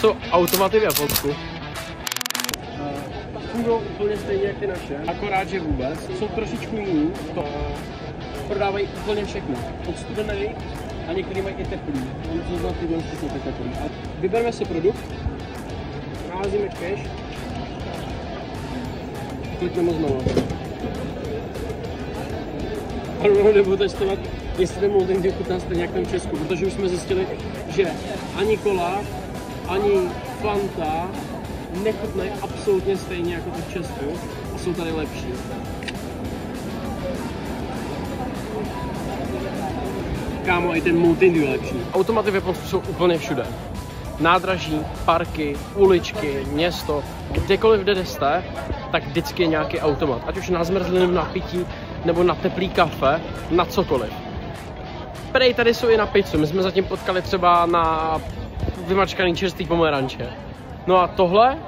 jsou automaty v Japonsku. Fungují úplně stejně jak ty naše, akorát že vůbec. Jsou trošičku jiný, to prodávají úplně všechno. Od studenej a některý mají i teplý. Mám to znát, tyhle jsou teplý. Vybereme si produkt, naházíme cash, klikneme znovu. A rovnou nebudu testovat, jestli ten Mountain Dew chutná stejně jak tam v Česku, protože už jsme zjistili, že ani cola, ani Fanta nechutnají absolutně stejně jako to v Česku a jsou tady lepší. Kámo, i ten Mountain Dew je lepší. Automaty v Japonsku jsou úplně všude. Nádraží, parky, uličky, město, kdekoliv, kde jste, tak vždycky je nějaký automat. Ať už na zmrzlinu, na pití, nebo na teplý kafe, na cokoliv. Prej tady jsou i na pizzu, my jsme zatím potkali třeba na vymačkaný čerstvý pomeranče. No a tohle